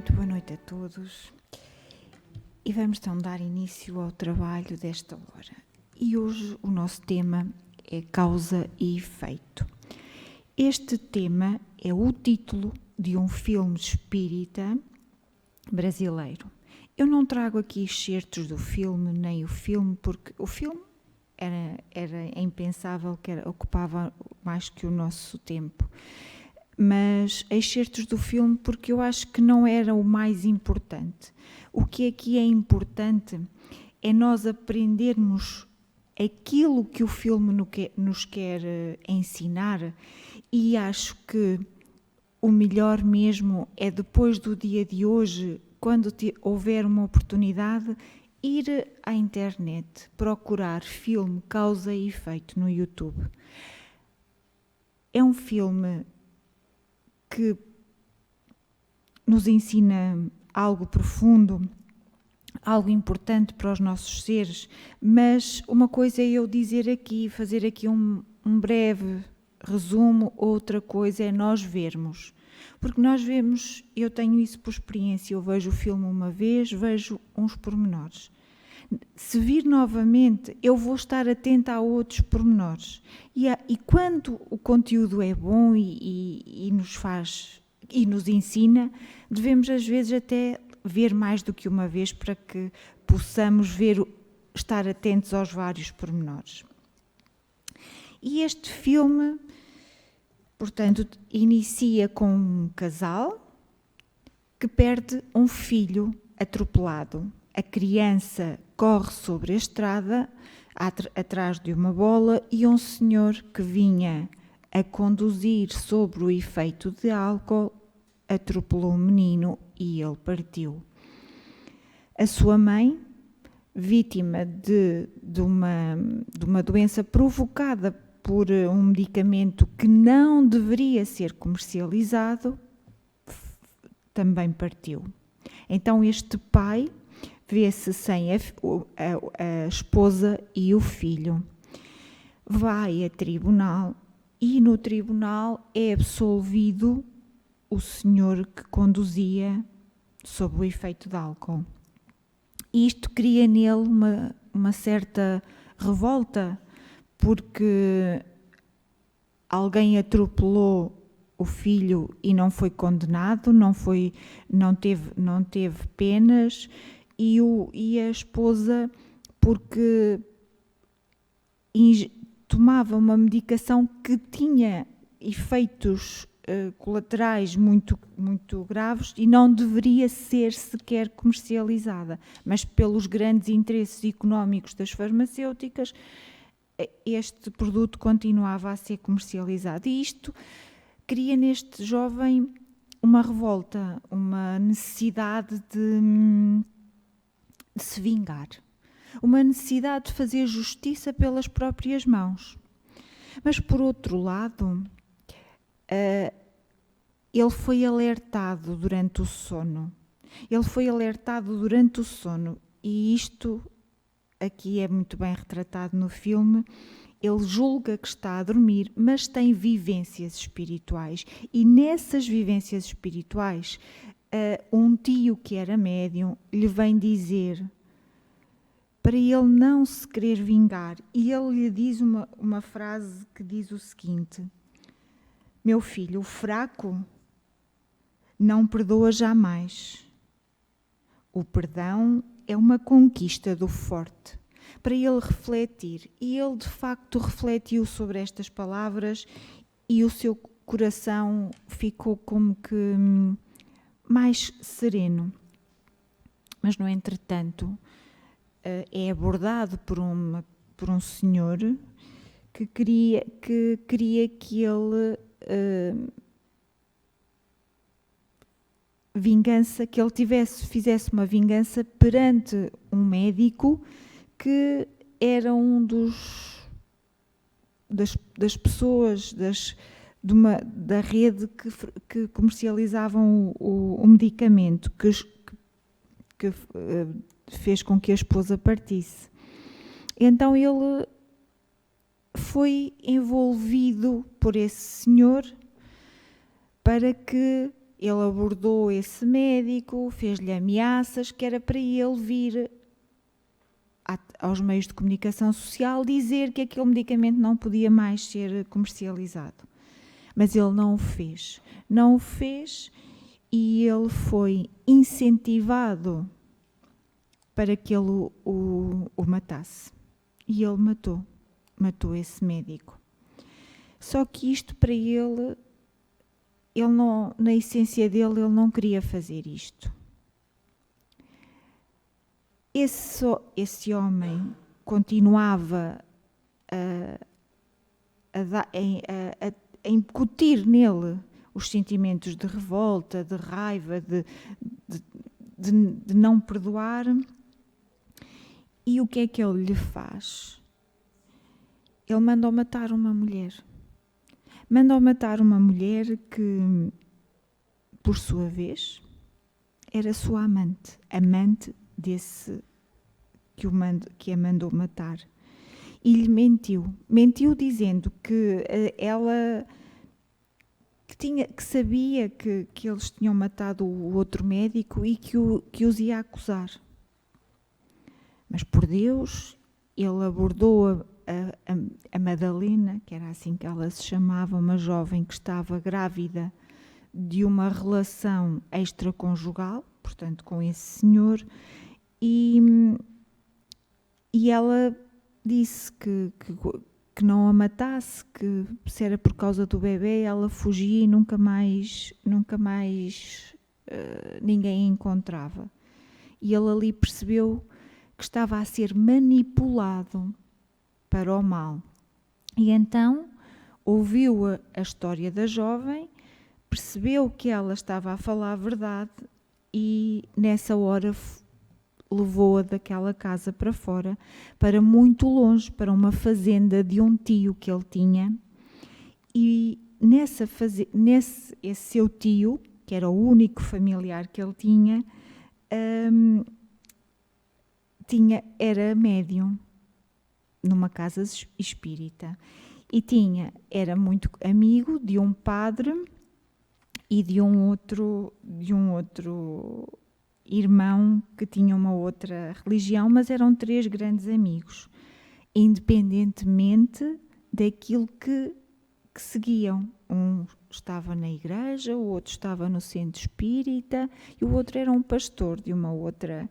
muito boa noite a todos e vamos então dar início ao trabalho desta hora. E hoje o nosso tema é causa e efeito. Este tema é o título de um filme espírita brasileiro. Eu não trago aqui excertos do filme, nem o filme, porque o filme era impensável, que ocupava mais que o nosso tempo. Mas excertos do filme porque eu acho que não era o mais importante. O que aqui é importante é nós aprendermos aquilo que o filme nos quer ensinar, e acho que o melhor mesmo é, depois do dia de hoje, quando houver uma oportunidade, ir à internet, procurar filme Causa e Efeito no YouTube. É um filme que nos ensina algo profundo, algo importante para os nossos seres, mas uma coisa é eu dizer aqui, fazer aqui um breve resumo, outra coisa é nós vermos. Porque nós vemos, eu tenho isso por experiência, eu vejo o filme uma vez, vejo uns pormenores. Se vir novamente, eu vou estar atenta a outros pormenores. E quando o conteúdo é bom e nos faz e nos ensina, devemos às vezes até ver mais do que uma vez para que possamos estar atentos aos vários pormenores. E este filme, portanto, inicia com um casal que perde um filho atropelado. A criança corre sobre a estrada, atrás de uma bola, e um senhor que vinha a conduzir sobre o efeito de álcool atropelou o menino e ele partiu. A sua mãe, vítima de uma doença provocada por um medicamento que não deveria ser comercializado, também partiu. Então este pai vê-se sem a esposa e o filho. Vai a tribunal e no tribunal é absolvido o senhor que conduzia sob o efeito de álcool. Isto cria nele uma certa revolta, porque alguém atropelou o filho e não foi condenado, não teve penas, e a esposa, porque tomava uma medicação que tinha efeitos colaterais muito, muito graves e não deveria ser sequer comercializada, mas pelos grandes interesses económicos das farmacêuticas, este produto continuava a ser comercializado. E isto cria neste jovem uma revolta, uma necessidade de se vingar, uma necessidade de fazer justiça pelas próprias mãos. Mas, por outro lado, ele foi alertado durante o sono. E isto aqui é muito bem retratado no filme. Ele julga que está a dormir, mas tem vivências espirituais. E nessas vivências espirituais, um tio que era médium lhe vem dizer para ele não se querer vingar. E ele lhe diz uma frase que diz o seguinte: meu filho, o fraco não perdoa jamais. O perdão é uma conquista do forte. Para ele refletir. E ele, de facto, refletiu sobre estas palavras e o seu coração ficou como que mais sereno. Mas, no entretanto, é abordado por um senhor que queria que ele fizesse uma vingança perante um médico que era das pessoas da rede que comercializavam o medicamento que fez com que a esposa partisse. Então ele foi envolvido por esse senhor para que ele abordou esse médico, fez-lhe ameaças que era para ele vir aos meios de comunicação social dizer que aquele medicamento não podia mais ser comercializado. Mas ele não o fez. Não o fez e ele foi incentivado para que ele o matasse. E ele matou esse médico. Só que isto para ele não, na essência dele, ele não queria fazer isto. Esse homem continuava a incutir nele os sentimentos de revolta, de raiva, de não perdoar. E o que é que ele lhe faz? Ele mandou matar uma mulher. Mandou matar uma mulher que, por sua vez, era sua amante desse que a mandou matar. E lhe mentiu dizendo que ela que sabia que eles tinham matado o outro médico e que os ia acusar. Mas por Deus, ele abordou a Madalena, que era assim que ela se chamava, uma jovem que estava grávida de uma relação extraconjugal, portanto com esse senhor, e ela disse que não a matasse, que se era por causa do bebê, ela fugia e nunca mais ninguém a encontrava. E ele ali percebeu que estava a ser manipulado para o mal. E então ouviu a história da jovem, percebeu que ela estava a falar a verdade e nessa hora levou-a daquela casa para fora, para muito longe, para uma fazenda de um tio que ele tinha. E esse seu tio, que era o único familiar que ele tinha, era médium numa casa espírita e era muito amigo de um padre e de um outro irmão que tinha uma outra religião, mas eram 3 grandes amigos, independentemente daquilo que seguiam. Um estava na igreja, o outro estava no centro espírita e o outro era um pastor de uma outra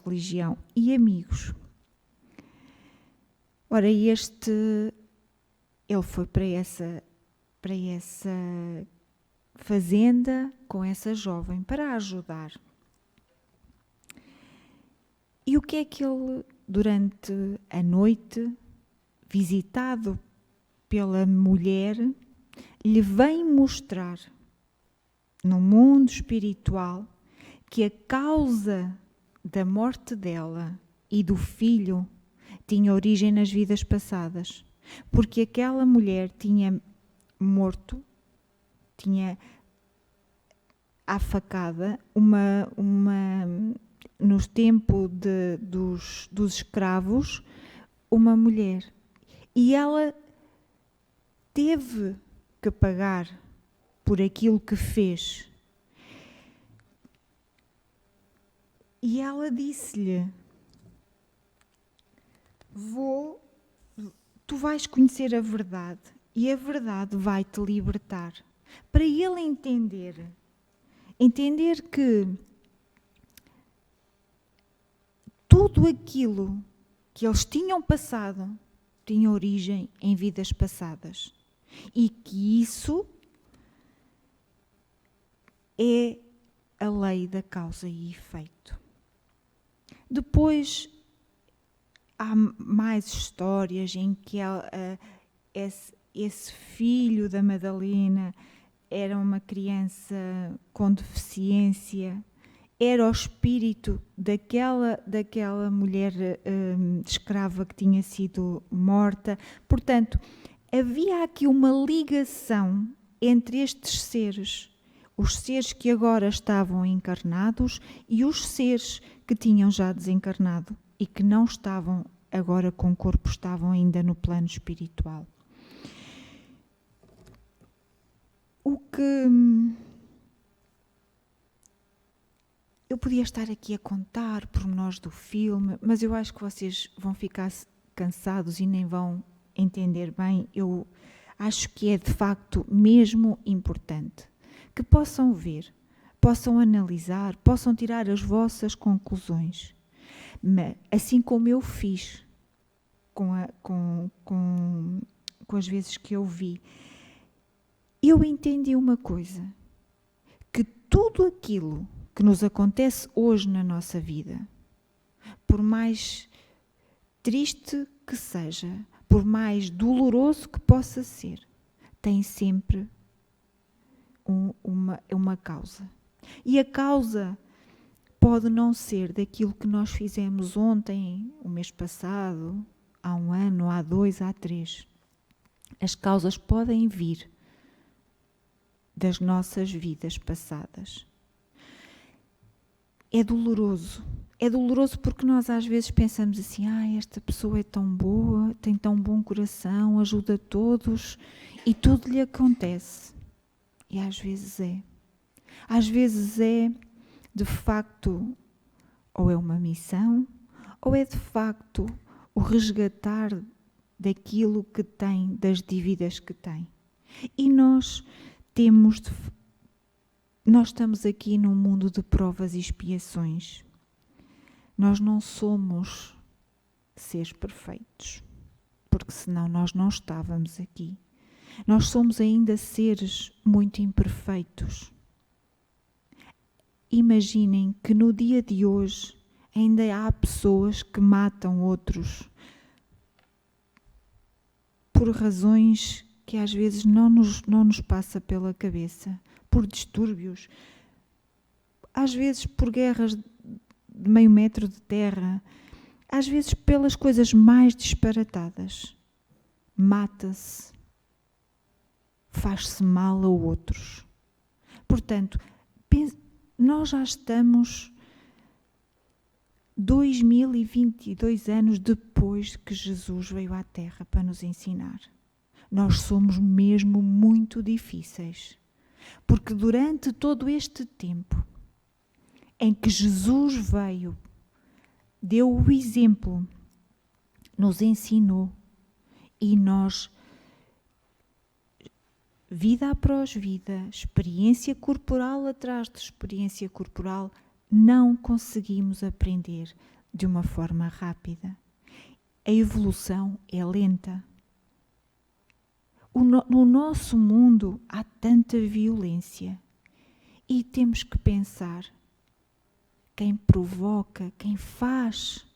religião e amigos. Ora, ele foi para essa fazenda com essa jovem para a ajudar. E o que é que ele, durante a noite, visitado pela mulher, lhe vem mostrar no mundo espiritual que a causa da morte dela e do filho tinha origem nas vidas passadas, porque aquela mulher tinha morto, tinha à facada nos tempos dos escravos, uma mulher. E ela teve que pagar por aquilo que fez. E ela disse-lhe: tu vais conhecer a verdade e a verdade vai te libertar. Para ele entender que tudo aquilo que eles tinham passado tinha origem em vidas passadas e que isso é a lei da causa e efeito. Depois há mais histórias em que esse filho da Madalena era uma criança com deficiência, era o espírito daquela mulher escrava que tinha sido morta. Portanto, havia aqui uma ligação entre estes seres, os seres que agora estavam encarnados e os seres que tinham já desencarnado e que não estavam agora com o corpo, estavam ainda no plano espiritual. O que Eu podia estar aqui a contar pormenores do filme, mas eu acho que vocês vão ficar cansados e nem vão entender bem. Eu acho que é de facto mesmo importante que possam ver, possam analisar, possam tirar as vossas conclusões. Mas, assim como eu fiz com as vezes que eu vi, eu entendi uma coisa, que tudo aquilo que nos acontece hoje na nossa vida, por mais triste que seja, por mais doloroso que possa ser, tem sempre uma causa. E a causa pode não ser daquilo que nós fizemos ontem, o mês passado, há 1 ano, há 2, há 3. As causas podem vir das nossas vidas passadas. É doloroso. É doloroso porque nós às vezes pensamos assim, esta pessoa é tão boa, tem tão bom coração, ajuda todos e tudo lhe acontece. E às vezes é. Às vezes é, de facto, ou é uma missão, ou é de facto o resgatar daquilo que tem, das dívidas que tem. E nós estamos aqui num mundo de provas e expiações. Nós não somos seres perfeitos, porque senão nós não estávamos aqui. Nós somos ainda seres muito imperfeitos. Imaginem que no dia de hoje ainda há pessoas que matam outros por razões que às vezes não nos passa pela cabeça, por distúrbios, às vezes por guerras de meio metro de terra, às vezes pelas coisas mais disparatadas. Mata-se, faz-se mal a outros. Portanto, nós já estamos 2022 anos depois que Jesus veio à Terra para nos ensinar. Nós somos mesmo muito difíceis, porque durante todo este tempo em que Jesus veio, deu o exemplo, nos ensinou e nós, vida após vida, experiência corporal atrás de experiência corporal, não conseguimos aprender de uma forma rápida. A evolução é lenta. No nosso mundo há tanta violência e temos que pensar, quem provoca, quem faz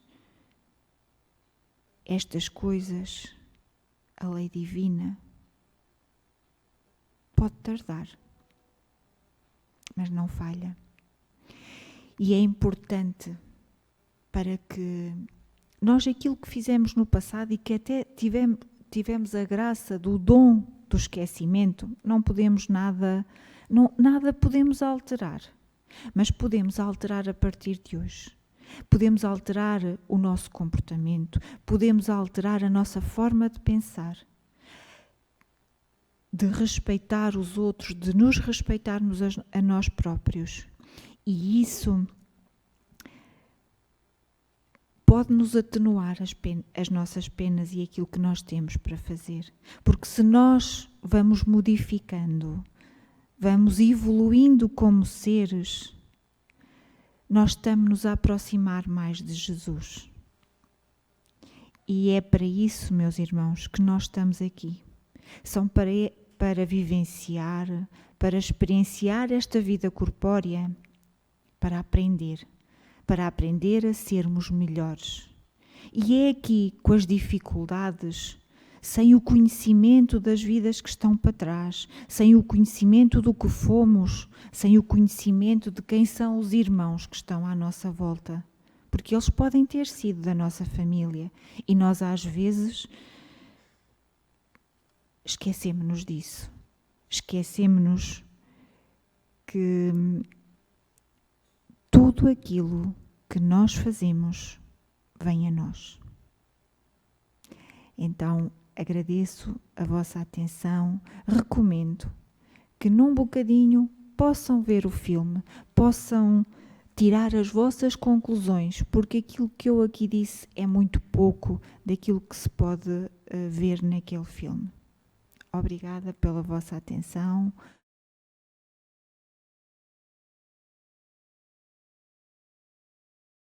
estas coisas, a lei divina, pode tardar, mas não falha. E é importante para que nós aquilo que fizemos no passado e que até tivemos a graça do dom do esquecimento, não podemos nada podemos alterar, mas podemos alterar a partir de hoje. Podemos alterar o nosso comportamento, podemos alterar a nossa forma de pensar, de respeitar os outros, de nos respeitarmos a nós próprios. E isso pode-nos atenuar as nossas penas e aquilo que nós temos para fazer. Porque se nós vamos modificando, vamos evoluindo como seres, nós estamos-nos a aproximar mais de Jesus. E é para isso, meus irmãos, que nós estamos aqui. São para vivenciar, para experienciar esta vida corpórea, para aprender a sermos melhores. E é aqui, com as dificuldades, sem o conhecimento das vidas que estão para trás, sem o conhecimento do que fomos, sem o conhecimento de quem são os irmãos que estão à nossa volta, porque eles podem ter sido da nossa família e nós às vezes esquecemos-nos disso. Esquecemos-nos que tudo aquilo que nós fazemos vem a nós. Então, agradeço a vossa atenção, recomendo que num bocadinho possam ver o filme, possam tirar as vossas conclusões, porque aquilo que eu aqui disse é muito pouco daquilo que se pode ver naquele filme. Obrigada pela vossa atenção.